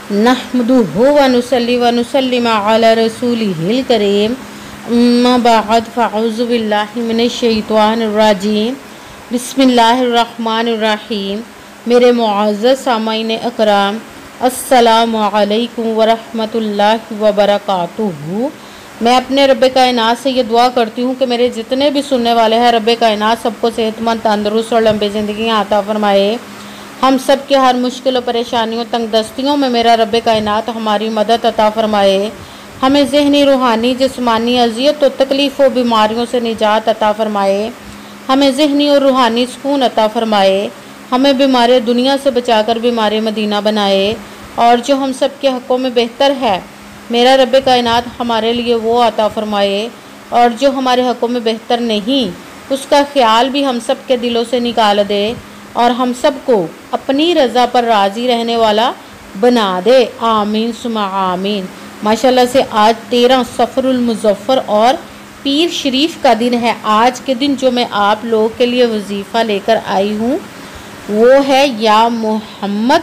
नहमदुहु व नुसल्ली व नुसल्लिम अला रसूलिहिल करीम अम्मा बाद फ़अऊज़ु बिल्लाहि मिनश शैतानिर रजीम बिस्मिल्लाहिर रहमानिर रहीम। मेरे मुअज़्ज़ज़ सामाईन अकराम, अस्सलामु अलैकुम व रहमतुल्लाहि व बरकातुहू। मैं अपने रब्बे कायनात से ये दुआ करती हूँ कि मेरे जितने भी सुनने वाले हैं रब्बे कायनात सबको सेहतमंद, तंदुरुस्त और लंबी ज़िंदगी अता फरमाए। हम सब के हर मुश्किल और परेशानियों, तंगदस्तियों में मेरा रब्बे कायनात हमारी मदद अता फरमाए। हमें ज़हनी, रूहानी, जिस्मानी अज़ियत और तकलीफ़ और बीमारियों से निजात अता फरमाए। हमें ज़हनी और रूहानी सुकून अता फरमाए। हमें बीमारी दुनिया से बचाकर बीमारी मदीना बनाए। और जो हम सब के हक़ों में बेहतर है मेरा रब्बे कायनात हमारे लिए वो अता फरमाए। और जो हमारे हक़ों में बेहतर नहीं उसका ख्याल भी हम सब के दिलों से निकाल दे और हम सबको अपनी रज़ा पर राज़ी रहने वाला बना दे। आमीन सुमा आमीन। माशाल्लाह से आज 13 सफ़रुल मुज़फ़्फ़र और पीर शरीफ का दिन है। आज के दिन जो मैं आप लोगों के लिए वजीफ़ा लेकर आई हूँ वो है या मोहम्मद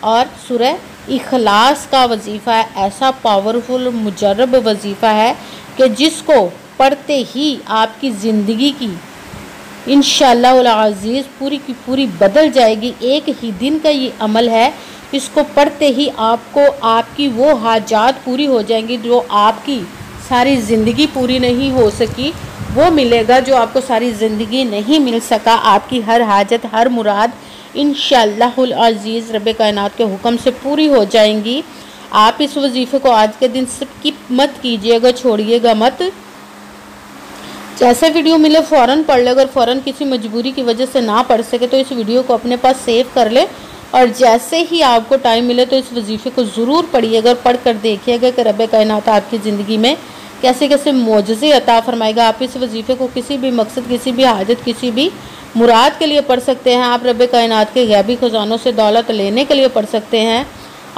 और सूरह इखलास का वजीफ़ा है। ऐसा पावरफुल मुजर्रब वजीफ़ा है कि जिसको पढ़ते ही आपकी ज़िंदगी की इंशाअल्लाह उल अज़ीज़ पूरी की पूरी बदल जाएगी। एक ही दिन का ये अमल है, इसको पढ़ते ही आपको आपकी वो हाजात पूरी हो जाएंगी जो आपकी सारी ज़िंदगी पूरी नहीं हो सकी, वो मिलेगा जो आपको सारी ज़िंदगी नहीं मिल सका। आपकी हर हाजत, हर मुराद इंशाअल्लाह उल अज़ीज़ रब्बे कायनात के हुक्म से पूरी हो जाएंगी। आप इस वजीफ़े को आज के दिन स्किप मत कीजिएगा, छोड़िएगा मत। जैसे वीडियो मिले फ़ौरन पढ़ ले। अगर फ़ौरन किसी मजबूरी की वजह से ना पढ़ सके तो इस वीडियो को अपने पास सेव कर ले और जैसे ही आपको टाइम मिले तो इस वजीफ़े को ज़रूर पढ़िएगा, पढ़ कर देखिएगा कि रब्बे कायनात आपकी ज़िंदगी में कैसे कैसे मोजज़े अता फरमाएगा। आप इस वजीफ़े को किसी भी मकसद, किसी भी हाजत, किसी भी मुराद के लिए पढ़ सकते हैं। आप रब्बे कायनात के गैबी ख़जानों से दौलत लेने के लिए पढ़ सकते हैं।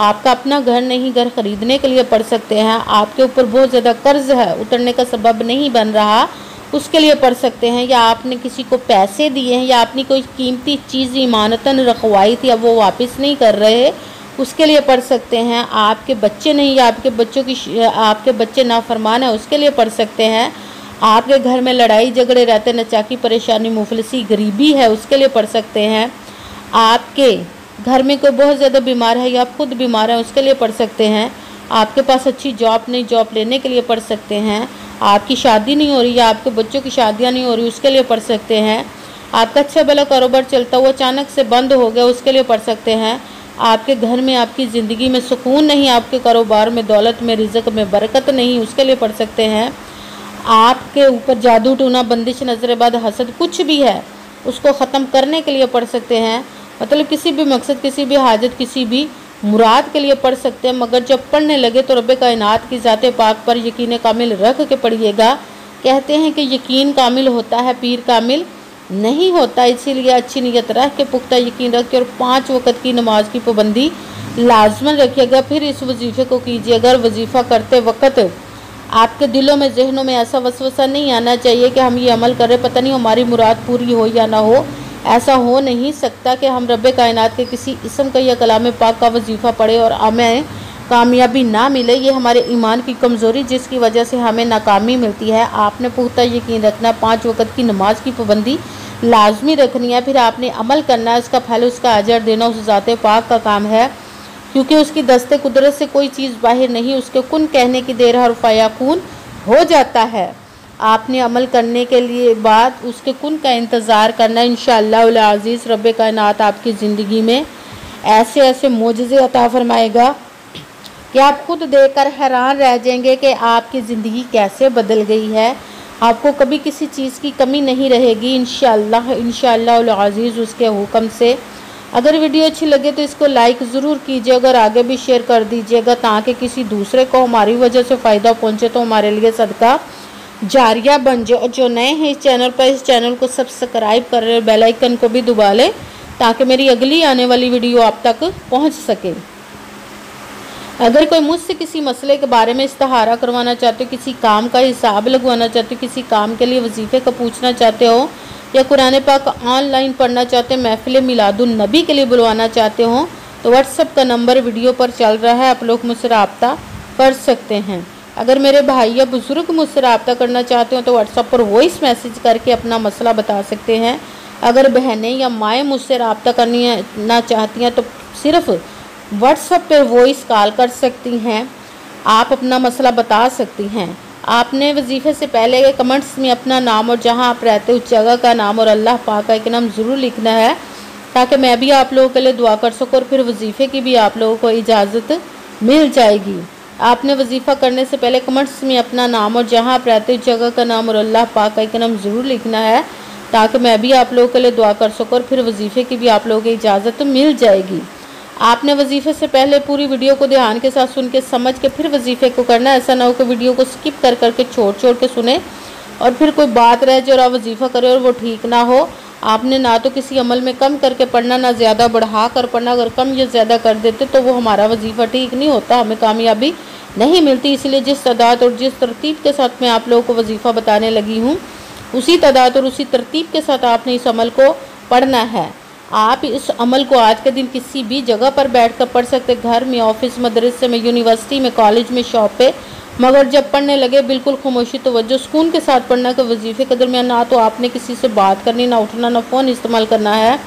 आपका अपना घर नहीं, घर ख़रीदने के लिए पढ़ सकते हैं। आपके ऊपर बहुत ज़्यादा कर्ज़ है, उतरने का सबब नहीं बन रहा, उसके लिए पढ़ सकते हैं। या आपने किसी को पैसे दिए हैं या आपने कोई कीमती चीज़ इमानतन रखवाई थी, अब वो वापस नहीं कर रहे, उसके लिए पढ़ सकते हैं। आपके बच्चे नहीं या आपके बच्चे नाफरमान है, उसके लिए पढ़ सकते हैं। आपके घर में लड़ाई झगड़े रहते, नचाकी, परेशानी, मुफलिसी, गरीबी है, उसके लिए पढ़ सकते हैं। आपके घर में कोई बहुत ज़्यादा बीमार है या आप खुद बीमार हैं, उसके लिए पढ़ सकते हैं। आपके पास अच्छी जॉब नहीं, जॉब लेने के लिए पढ़ सकते हैं। आपकी शादी नहीं हो रही या आपके बच्चों की शादियां नहीं हो रही, उसके लिए पढ़ सकते हैं। आपका अच्छा भला कारोबार चलता हुआ अचानक से बंद हो गया, उसके लिए पढ़ सकते हैं। आपके घर में, आपकी ज़िंदगी में सुकून नहीं, आपके कारोबार में, दौलत में, रिज़्क़ में बरकत नहीं, उसके लिए पढ़ सकते हैं। आपके ऊपर जादू टूना, बंदिश, नज़रबाद, हसद कुछ भी है उसको ख़त्म करने के लिए पढ़ सकते हैं। मतलब किसी भी मकसद, किसी भी हाजत, किसी भी मुराद के लिए पढ़ सकते हैं। मगर जब पढ़ने लगे तो रब्बे कायनात की ज़ाते पाक पर यकीन कामिल रख के पढ़िएगा। कहते हैं कि यकीन कामिल होता है, पीर कामिल नहीं होता। इसीलिए अच्छी नीयत रख के, पुख्ता यकीन रख के और 5 वक़्त की नमाज की पाबंदी लाजमन रखिएगा। फिर इस वजीफ़े को कीजिए। अगर वजीफ़ा करते वक्त आपके दिलों में, जहनों में ऐसा वसवसा नहीं आना चाहिए कि हम ये अमल कर रहे, पता नहीं हमारी मुराद पूरी हो या ना हो। ऐसा हो नहीं सकता कि हम रब्बे कायनात के किसी इसम का या कलाम पाक का वजीफ़ा पढ़े और हमें कामयाबी ना मिले। ये हमारे ईमान की कमज़ोरी जिसकी वजह से हमें नाकामी मिलती है। आपने पुख्ता यकीन रखना, 5 वक़्त की नमाज की पाबंदी लाजमी रखनी है। फिर आपने अमल करना है, उसका फल, उसका अजर देना उस ज़ाते पाक का काम है, क्योंकि उसकी दस्ते कुदरत से कोई चीज़ बाहर नहीं, उसके कुन कहने की देर हर फयाकून हो जाता है। आपने अमल करने के लिए बाद उसके कुन का इंतज़ार करना। इंशाअल्लाह उल अज़ीज़ रब्बे कायनात आपकी ज़िंदगी में ऐसे ऐसे मोजज़े अता फरमाएगा कि आप खुद देखकर हैरान रह जाएंगे कि आपकी ज़िंदगी कैसे बदल गई है। आपको कभी किसी चीज़ की कमी नहीं रहेगी इंशाअल्लाह उल अज़ीज़ उसके हुक्म से। अगर वीडियो अच्छी लगे तो इसको लाइक ज़रूर कीजिए, अगर आगे भी शेयर कर दीजिएगा ताकि किसी दूसरे को हमारी वजह से फ़ायदा पहुँचे तो हमारे लिए सदका जारिया बन जाए। और जो नए हैं इस चैनल पर, इस चैनल को सब्सक्राइब कर रहे, बेल आइकन को भी दबा लें ताकि मेरी अगली आने वाली वीडियो आप तक पहुंच सके। अगर कोई मुझसे किसी मसले के बारे में इस्तिहारा करवाना चाहते हो, किसी काम का हिसाब लगवाना चाहते हो, किसी काम के लिए वजीफ़े का पूछना चाहते हो या कुरान पाक ऑनलाइन पढ़ना चाहते हो, महफिल मिलादुन नबी के लिए बुलवाना चाहते हो तो व्हाट्सअप का नंबर वीडियो पर चल रहा है, आप लोग मुझसे रब्ता कर सकते हैं। अगर मेरे भाई या बुज़ुर्ग मुझसे रब्ता करना चाहते हो तो व्हाट्सअप पर वॉइस मैसेज करके अपना मसला बता सकते हैं। अगर बहनें या माएँ मुझसे रब्ता करना चाहती हैं तो सिर्फ व्हाट्सअप पर वॉइस कॉल कर सकती हैं, आप अपना मसला बता सकती हैं। आपने वजीफ़े से पहले कमेंट्स में अपना नाम और जहां आप रहते उस जगह का नाम और अल्लाह पाक का एक नाम ज़रूर लिखना है, ताकि मैं भी आप लोगों के लिए दुआ कर सकूँ और फिर वजीफ़े की भी आप लोगों को इजाज़त मिल जाएगी। आपने वजीफ़ा करने से पहले कमेंट्स में अपना नाम और जहां आप रहते उस जगह का नाम और अल्लाह पाक का एक नाम ज़रूर लिखना है, ताकि मैं भी आप लोगों के लिए दुआ कर सकूँ और फिर वजीफ़े की भी आप लोगों की इजाज़त मिल जाएगी। आपने वजीफ़े से पहले पूरी वीडियो को ध्यान के साथ सुन के समझ के फिर वजीफ़े को करना। ऐसा ना हो कि वीडियो को स्किप कर करके छोड़ के सुने और फिर कोई बात रह जाए और आप वजीफ़ा करें और वो ठीक ना हो। आपने ना तो किसी अमल में कम करके पढ़ना, ना ज़्यादा बढ़ा कर पढ़ना। अगर कम या ज़्यादा कर देते तो वो हमारा वजीफ़ा ठीक नहीं होता, हमें कामयाबी नहीं मिलती। इसलिए जिस तादाद और जिस तरतीब के साथ मैं आप लोगों को वजीफ़ा बताने लगी हूँ, उसी तादाद और उसी तरतीब के साथ आपने इस अमल को पढ़ना है। आप इस अमल को आज के दिन किसी भी जगह पर बैठकर पढ़ सकते, घर में, ऑफिस, मदरसे में, यूनिवर्सिटी में, कॉलेज में, शॉप पे। मगर जब पढ़ने लगे बिल्कुल खामोशी, तवज्जो, सुकून के साथ पढ़ना कि वजीफ़े के दरमियान ना तो आपने किसी से बात करनी, ना उठना, ना फ़ोन इस्तेमाल करना है।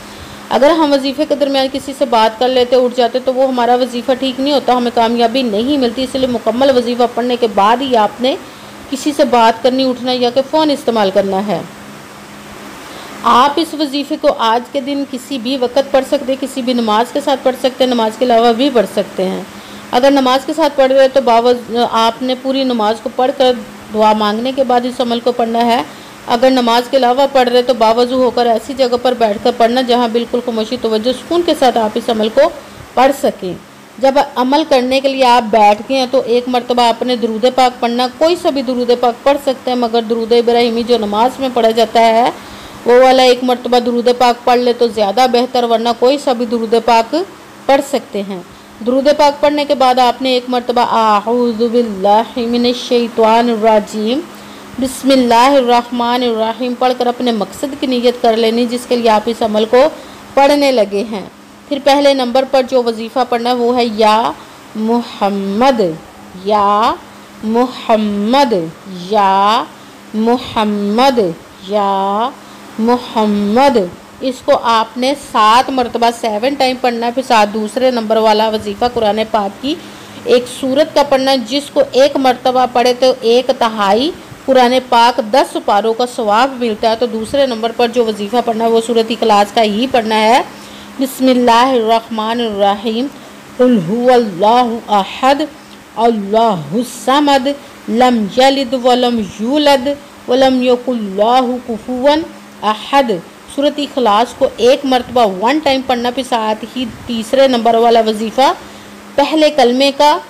अगर हम वजीफ़े के दरमियान किसी से बात कर लेते, उठ जाते, तो वो हमारा वजीफ़ा ठीक नहीं होता, हमें कामयाबी नहीं मिलती। इसलिए मुकम्मल वजीफ़ा पढ़ने के बाद ही आपने किसी से बात करनी, उठना या कि फ़ोन इस्तेमाल करना है। आप इस वजीफ़े को आज के दिन किसी भी वक्त पढ़ सकते हैं, किसी भी नमाज के साथ पढ़ सकते हैं, नमाज के अलावा भी पढ़ सकते हैं। अगर नमाज के साथ पढ़ रहे तो आपने पूरी नमाज को पढ़कर दुआ मांगने के बाद इस अमल को पढ़ना है। अगर नमाज के अलावा पढ़ रहे तो बावजू होकर ऐसी जगह पर बैठकर पढ़ना जहां बिल्कुल खामोशी, तवज्जो, सुकून के साथ आप इस अमल को पढ़ सकें। जब अमल करने के लिए आप बैठ गए हैं तो एक मरतबा आपने दुरूद पाक पढ़ना। कोई सा भी दुरूद पाक पढ़ सकते हैं, मगर दुरूद इब्राहिमी जो नमाज में पढ़ा जाता है वो वाला एक मरतबा दुरूद पाक पढ़ ले तो ज़्यादा बेहतर, वरना कोई सा भी दुरूद पाक पढ़ सकते हैं। दुरूद पाक पढ़ने के बाद आपने एक मरतबा आऊज़ु बिल्लाहि मिनश शैतानिर रजीम बिस्मिल्लाहिर्रहमानिर्रहीम पढ़कर अपने मकसद की नीयत कर लेनी, जिसके लिए आप इस अमल को पढ़ने लगे हैं। फिर पहले नंबर पर जो वजीफ़ा पढ़ना है वो है या मुहम्मद, या मुहम्मद, या मुहम्मद, या मुहम्मद। इसको आपने 7 मरतबा 7 टाइम पढ़ना है। फिर साथ दूसरे नंबर वाला वजीफ़ा कुरान पाक की एक सूरत का पढ़ना, जिसको एक मरतबा पढ़े तो 1/3 कुरान पाक 10 पारों का सवाब मिलता है। तो दूसरे नंबर पर जो वजीफ़ा पढ़ना है वो सूरत इखलास का ही पढ़ना है। बिस्मिल्लाहिर्रहमानिर्रहीम कुल हुवल्लाहु अहद अल्लाहुस समद लम यलिद वलम यूलद वलम यकुल्लाहु कुफुवन अहद। सूरत इखलास को एक मरतबा 1 टाइम पढ़ना। फिर साथ ही तीसरे नंबर वाला वजीफ़ा पहले कलमे का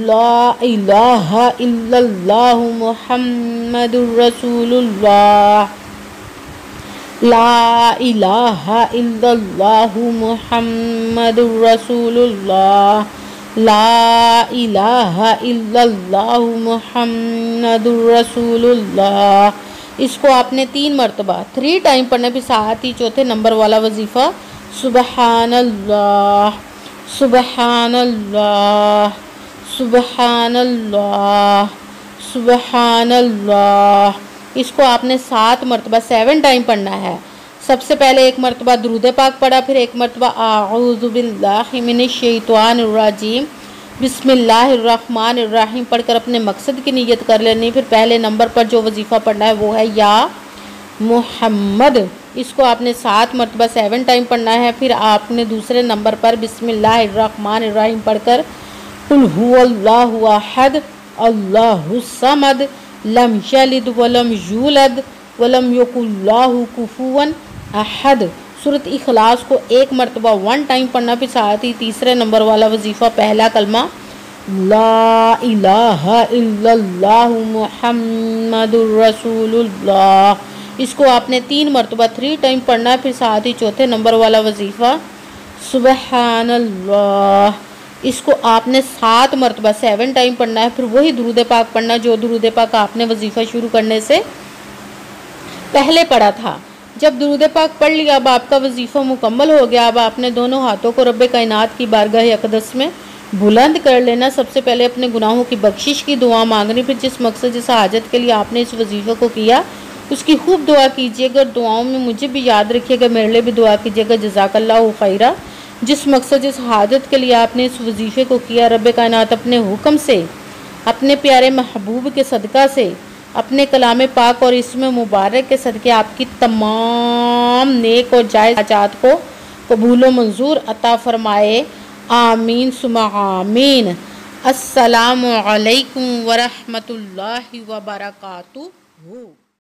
ला इलाहा इल्लल्लाहु मुहम्मदुर रसूलुल्लाह, ला इलाहा इल्लल्लाहु मुहम्मदुर रसूलुल्लाह, ला इलाहा इल्लल्लाहु मुहम्मदुर रसूलुल्लाह। इसको आपने 3 मरतबा 3 टाइम पढ़ना। फिर साथ ही चौथे नंबर वाला वजीफ़ा सुबहानल्लाह, सुबहानल्लाह, सुबहानल्लाह, सुबहानल्लाह। इसको आपने 7 मरतबा 7 टाइम पढ़ना है। सबसे पहले एक मरतबा दुरूद पाक पढ़ा, फिर एक मरतबा आऊज़ु बिल्लाहि मिनश शैतानिर रजीम बिस्मिल्लाहिर्रहमानिर्रहीम पढ़कर अपने मकसद की नीयत कर लेनी। फिर पहले नंबर पर जो वजीफ़ा पढ़ना है वो है या मुहम्मद। इसको आपने 7 मरतबा 7 टाइम पढ़ना है। फिर आपने दूसरे नंबर पर बिस्मिल्लाहिर्रहमानिर्रहीम पढ़कर कुल हुवल्लाहु अहद अल्लाहुस समद लम यलिद वलम यूलद वलम यकुल्लाहु कुफुवन अहद। सूरत इखलास को एक मरतबा 1 टाइम पढ़ना। फिर साथ ही तीसरे नंबर वाला वजीफ़ा पहला कलमा ला इलाहा इल्लल्लाहु मुहम्मदुर रसूलुल्लाह। इसको आपने 3 मरतबा 3 टाइम पढ़ना। फिर साथ ही चौथे नंबर वाला वजीफ़ा सुबहानल्लाह। इसको आपने 7 मरतबा 7 टाइम पढ़ना है। फिर वही दुरूद पाक पढ़ना जो दुरूद पाक आपने वजीफ़ा शुरू करने से पहले पढ़ा था। जब दुरूद पाक पढ़ लिया, अब आपका वजीफ़ा मुकम्मल हो गया। अब आपने दोनों हाथों को रब्बे कायनात की बारगाह अक़दस में बुलंद कर लेना। सबसे पहले अपने गुनाहों की बख्शिश की दुआ मांगनी, फिर जिस मकसद जिस हाजत के लिए आपने इस वजीफ़े को किया उसकी खूब दुआ कीजिएगा। दुआओं में मुझे भी याद रखिएगा, मेरे लिए भी दुआ कीजिएगा। जज़ाकल्लाहु खैरा। जिस मकसद जिस हाजत के लिए आपने इस वजीफ़े को किया, रब्बे कायनात अपने हुक्म से, अपने प्यारे महबूब के सदका से, अपने कलाम पाक और इसमें मुबारक के सदके आपकी तमाम नेक और जायज़ हाजात को कबूल व मंजूर अता फ़रमाए। आमीन सुमा आमीन। अस्सलामु अलैकुम व रहमतुल्लाहि व बरकातुहू।